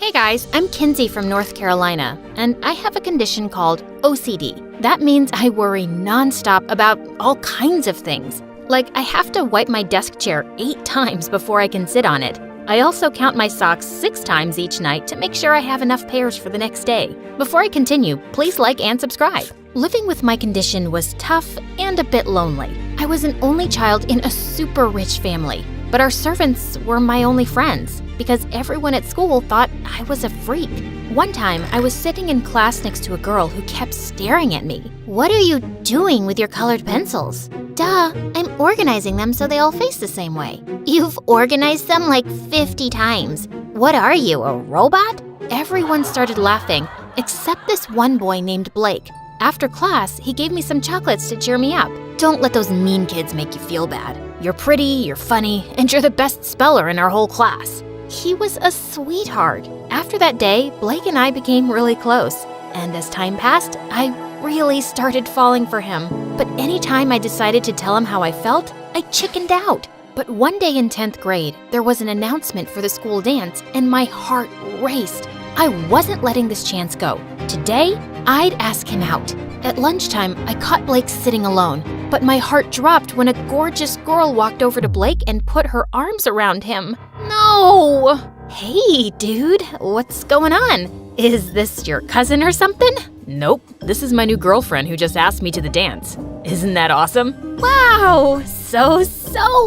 Hey guys, I'm Kinsey from North Carolina, and I have a condition called OCD. That means I worry nonstop about all kinds of things. Like, I have to wipe my desk chair 8 times before I can sit on it. I also count my socks 6 times each night to make sure I have enough pairs for the next day. Before I continue, please like and subscribe. Living with my condition was tough and a bit lonely. I was an only child in a super rich family, but our servants were my only friends because everyone at school thought I was a freak. One time, I was sitting in class next to a girl who kept staring at me. "What are you doing with your colored pencils?" "Duh, I'm organizing them so they all face the same way." "You've organized them like 50 times. What are you, a robot?" Everyone started laughing, except this one boy named Blake. After class, he gave me some chocolates to cheer me up. "Don't let those mean kids make you feel bad. You're pretty, you're funny, and you're the best speller in our whole class." He was a sweetheart. After that day, Blake and I became really close. And as time passed, I really started falling for him. But anytime I decided to tell him how I felt, I chickened out. But one day in 10th grade, there was an announcement for the school dance, and my heart raced. I wasn't letting this chance go. Today, I'd ask him out. At lunchtime, I caught Blake sitting alone, but my heart dropped when a gorgeous girl walked over to Blake and put her arms around him. No! Hey, dude, what's going on? Is this your cousin or something? Nope, this is my new girlfriend who just asked me to the dance. Isn't that awesome? Wow, so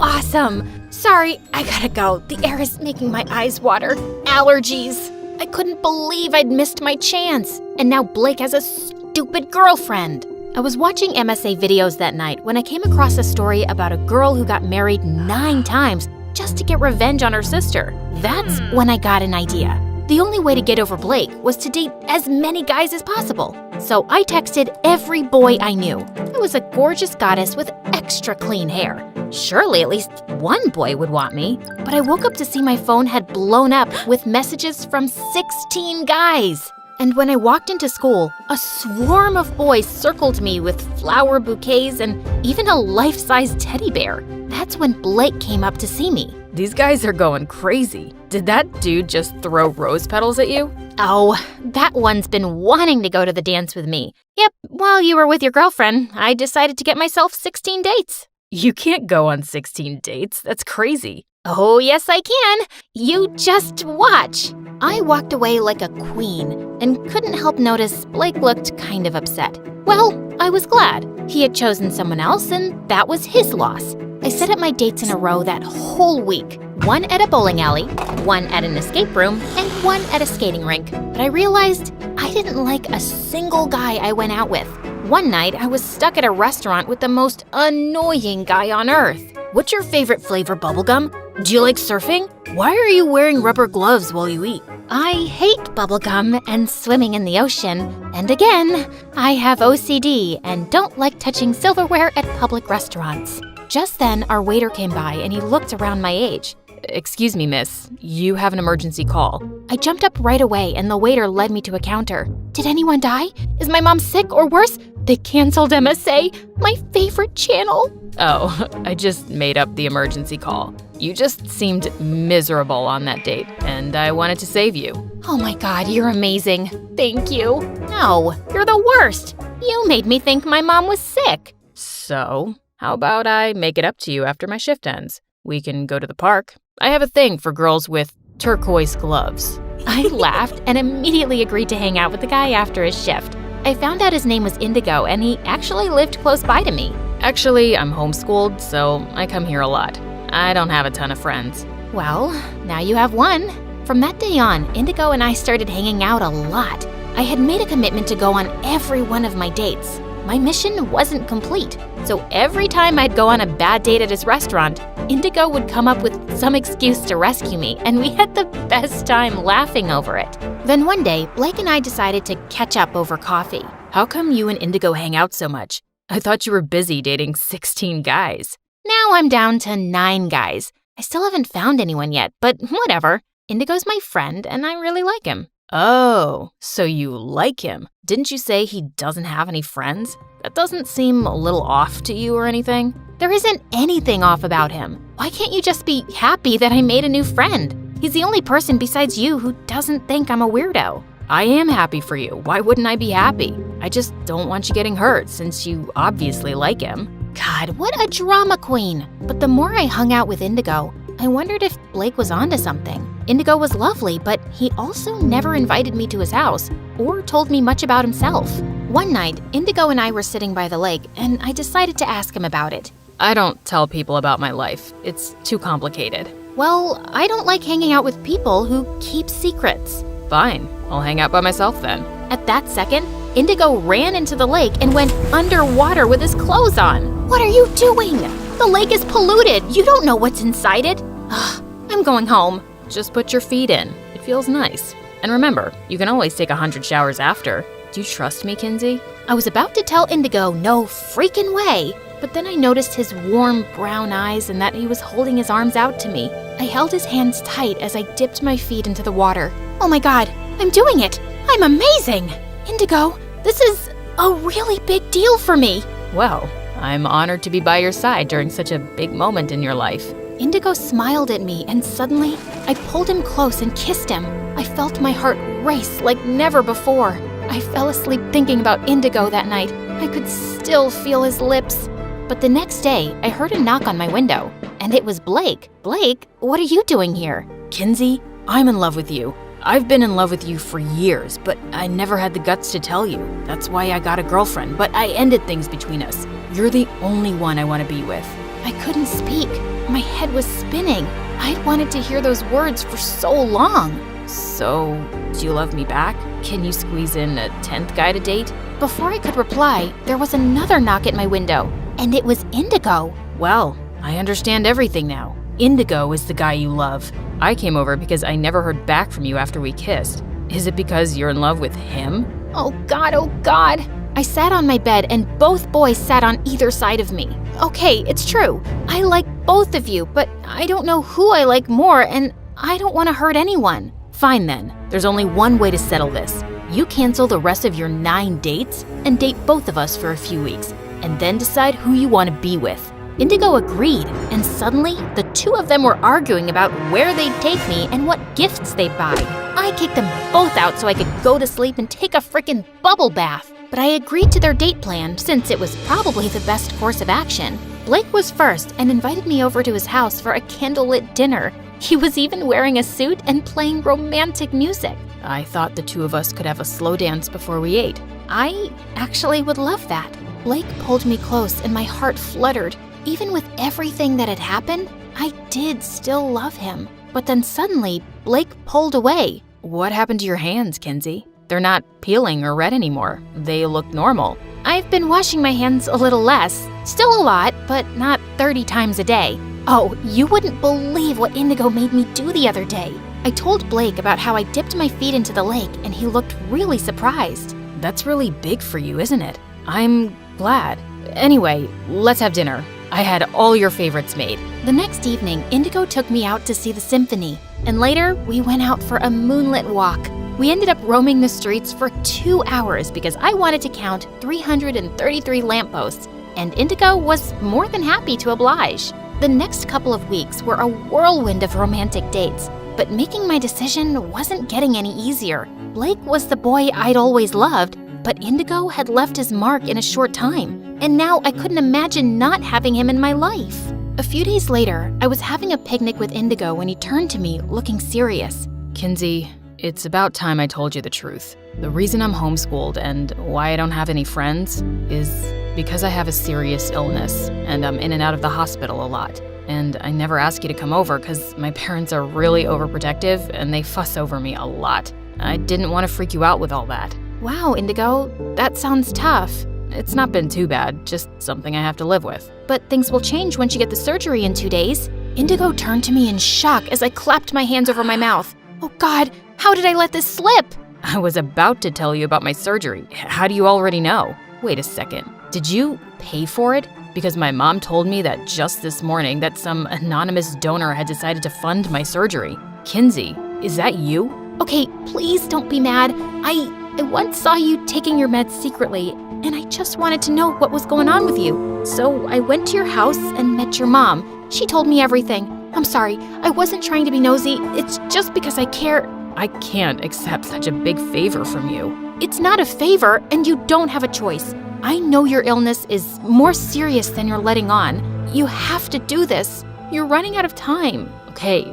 awesome. Sorry, I gotta go. The air is making my eyes water. Allergies. I couldn't believe I'd missed my chance. And now Blake has a stupid girlfriend. I was watching MSA videos that night when I came across a story about a girl who got married 9 times just to get revenge on her sister. That's when I got an idea. The only way to get over Blake was to date as many guys as possible. So I texted every boy I knew. I was a gorgeous goddess with extra clean hair. Surely at least one boy would want me. But I woke up to see my phone had blown up with messages from 16 guys. And when I walked into school, a swarm of boys circled me with flower bouquets and even a life-size teddy bear. That's when Blake came up to see me. These guys are going crazy. Did that dude just throw rose petals at you? Oh, that one's been wanting to go to the dance with me. Yep, while you were with your girlfriend, I decided to get myself 16 dates. You can't go on 16 dates. That's crazy. Oh, yes, I can. You just watch. I walked away like a queen and couldn't help notice Blake looked kind of upset. Well, I was glad. He had chosen someone else, and that was his loss. I set up my dates in a row that whole week. 1 at a bowling alley, 1 at an escape room, and 1 at a skating rink. But I realized I didn't like a single guy I went out with. One night, I was stuck at a restaurant with the most annoying guy on earth. "What's your favorite flavor bubblegum? Do you like surfing? Why are you wearing rubber gloves while you eat?" I hate bubblegum and swimming in the ocean. And again, I have OCD and don't like touching silverware at public restaurants. Just then, our waiter came by and he looked around my age. "Excuse me, miss. You have an emergency call." I jumped up right away and the waiter led me to a counter. "Did anyone die? Is my mom sick or worse? They canceled MSA, my favorite channel." Oh, I just made up the emergency call. You just seemed miserable on that date, and I wanted to save you. Oh my God, you're amazing. Thank you. No, you're the worst. You made me think my mom was sick. So, how about I make it up to you after my shift ends? We can go to the park. I have a thing for girls with turquoise gloves. I laughed and immediately agreed to hang out with the guy after his shift. I found out his name was Indigo, and he actually lived close by to me. Actually, I'm homeschooled, so I come here a lot. I don't have a ton of friends. Well, now you have one. From that day on, Indigo and I started hanging out a lot. I had made a commitment to go on every one of my dates. My mission wasn't complete, so every time I'd go on a bad date at his restaurant, Indigo would come up with some excuse to rescue me, and we had the best time laughing over it. Then one day, Blake and I decided to catch up over coffee. How come you and Indigo hang out so much? I thought you were busy dating 16 guys. Now I'm down to 9 guys. I still haven't found anyone yet, but whatever. Indigo's my friend, and I really like him. Oh, so you like him. Didn't you say he doesn't have any friends? That doesn't seem a little off to you or anything. There isn't anything off about him. Why can't you just be happy that I made a new friend? He's the only person besides you who doesn't think I'm a weirdo. I am happy for you. Why wouldn't I be happy? I just don't want you getting hurt since you obviously like him. God, what a drama queen. But the more I hung out with Indigo, I wondered if Blake was onto something. Indigo was lovely, but he also never invited me to his house or told me much about himself. One night, Indigo and I were sitting by the lake, and I decided to ask him about it. I don't tell people about my life. It's too complicated. Well, I don't like hanging out with people who keep secrets. Fine, I'll hang out by myself then. At that second, Indigo ran into the lake and went underwater with his clothes on. What are you doing? The lake is polluted. You don't know what's inside it. Ugh, I'm going home. Just put your feet in. It feels nice. And remember, you can always take 100 showers after. Do you trust me, Kinsey? I was about to tell Indigo no freaking way, but then I noticed his warm brown eyes and that he was holding his arms out to me. I held his hands tight as I dipped my feet into the water. Oh my God, I'm doing it! I'm amazing! Indigo, this is a really big deal for me. Well, I'm honored to be by your side during such a big moment in your life. Indigo smiled at me, and suddenly, I pulled him close and kissed him. I felt my heart race like never before. I fell asleep thinking about Indigo that night. I could still feel his lips. But the next day, I heard a knock on my window, and it was Blake. Blake, what are you doing here? Kinsey, I'm in love with you. I've been in love with you for years, but I never had the guts to tell you. That's why I got a girlfriend, but I ended things between us. You're the only one I want to be with. I couldn't speak. My head was spinning. I'd wanted to hear those words for so long. So, do you love me back? Can you squeeze in a 10th guy to date? Before I could reply, there was another knock at my window, and it was Indigo. Well, I understand everything now. Indigo is the guy you love. I came over because I never heard back from you after we kissed. Is it because you're in love with him? Oh God, oh God. I sat on my bed and both boys sat on either side of me. Okay, it's true. I like both of you, but I don't know who I like more, and I don't want to hurt anyone. Fine then. There's only one way to settle this. You cancel the rest of your 9 dates and date both of us for a few weeks, and then decide who you want to be with. Indigo agreed, and suddenly, the two of them were arguing about where they'd take me and what gifts they'd buy. I kicked them both out so I could go to sleep and take a frickin' bubble bath. But I agreed to their date plan since it was probably the best course of action. Blake was first and invited me over to his house for a candlelit dinner. He was even wearing a suit and playing romantic music. I thought the two of us could have a slow dance before we ate. I actually would love that. Blake pulled me close and my heart fluttered. Even with everything that had happened, I did still love him. But then suddenly, Blake pulled away. What happened to your hands, Kinsey? They're not peeling or red anymore. They look normal. I've been washing my hands a little less. Still a lot, but not 30 times a day. Oh, you wouldn't believe what Indigo made me do the other day. I told Blake about how I dipped my feet into the lake, and he looked really surprised. That's really big for you, isn't it? I'm glad. Anyway, let's have dinner. I had all your favorites made. The next evening, Indigo took me out to see the symphony, and later we went out for a moonlit walk. We ended up roaming the streets for 2 hours because I wanted to count 333 lampposts, and Indigo was more than happy to oblige. The next couple of weeks were a whirlwind of romantic dates, but making my decision wasn't getting any easier. Blake was the boy I'd always loved, but Indigo had left his mark in a short time, and now I couldn't imagine not having him in my life. A few days later, I was having a picnic with Indigo when he turned to me looking serious. Kinsey, it's about time I told you the truth. The reason I'm homeschooled and why I don't have any friends is because I have a serious illness and I'm in and out of the hospital a lot. And I never ask you to come over because my parents are really overprotective and they fuss over me a lot. I didn't want to freak you out with all that. Wow, Indigo, that sounds tough. It's not been too bad, just something I have to live with. But things will change once you get the surgery in 2 days. Indigo turned to me in shock as I clapped my hands over my mouth. Oh God, how did I let this slip? I was about to tell you about my surgery. How do you already know? Wait a second. Did you pay for it? Because my mom told me that just this morning that some anonymous donor had decided to fund my surgery. Kinsey, is that you? Okay, please don't be mad. I once saw you taking your meds secretly, and I just wanted to know what was going on with you. So I went to your house and met your mom. She told me everything. I'm sorry, I wasn't trying to be nosy. It's just because I care. I can't accept such a big favor from you. It's not a favor, and you don't have a choice. I know your illness is more serious than you're letting on. You have to do this. You're running out of time. Okay,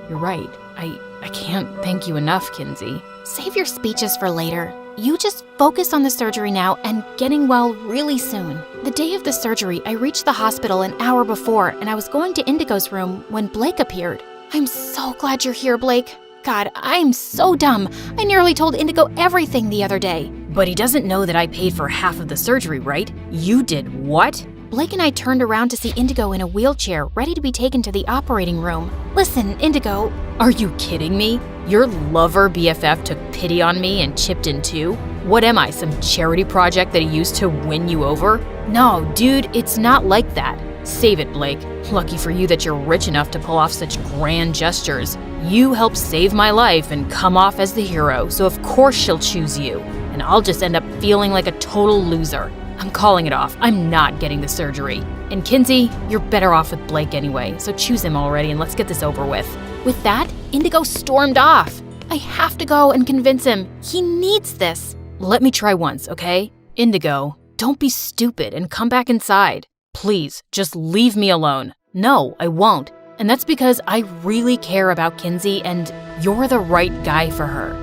you're right. I can't thank you enough, Kinsey. Save your speeches for later. You just focus on the surgery now and getting well really soon. The day of the surgery, I reached the hospital an hour before, and I was going to Indigo's room when Blake appeared. I'm so glad you're here, Blake. God, I'm so dumb. I nearly told Indigo everything the other day. But he doesn't know that I paid for half of the surgery, right? You did what? Blake and I turned around to see Indigo in a wheelchair, ready to be taken to the operating room. Listen, Indigo. Are you kidding me? Your lover BFF took pity on me and chipped in too? What am I, some charity project that he used to win you over? No, dude, it's not like that. Save it, Blake. Lucky for you that you're rich enough to pull off such grand gestures. You helped save my life and come off as the hero, so of course she'll choose you. And I'll just end up feeling like a total loser. I'm calling it off. I'm not getting the surgery. And Kinsey, you're better off with Blake anyway, so choose him already and let's get this over with. With that, Indigo stormed off. I have to go and convince him. He needs this. Let me try once, okay? Indigo, don't be stupid and come back inside. Please, just leave me alone. No, I won't. And that's because I really care about Kinsey and you're the right guy for her.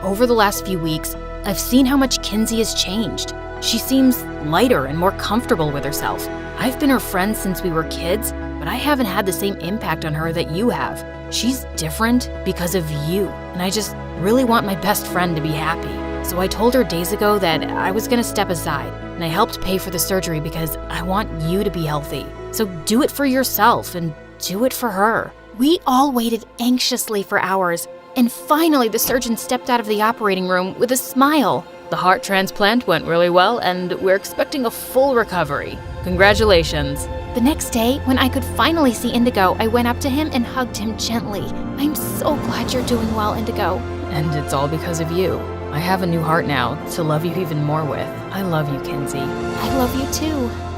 Over the last few weeks, I've seen how much Kinsey has changed. She seems lighter and more comfortable with herself. I've been her friend since we were kids, but I haven't had the same impact on her that you have. She's different because of you, and I just really want my best friend to be happy. So I told her days ago that I was gonna step aside, and I helped pay for the surgery because I want you to be healthy. So do it for yourself and do it for her. We all waited anxiously for hours, and finally the surgeon stepped out of the operating room with a smile. The heart transplant went really well, and we're expecting a full recovery. Congratulations. The next day, when I could finally see Indigo, I went up to him and hugged him gently. I'm so glad you're doing well, Indigo. And it's all because of you. I have a new heart now to love you even more with. I love you, Kinsey. I love you too.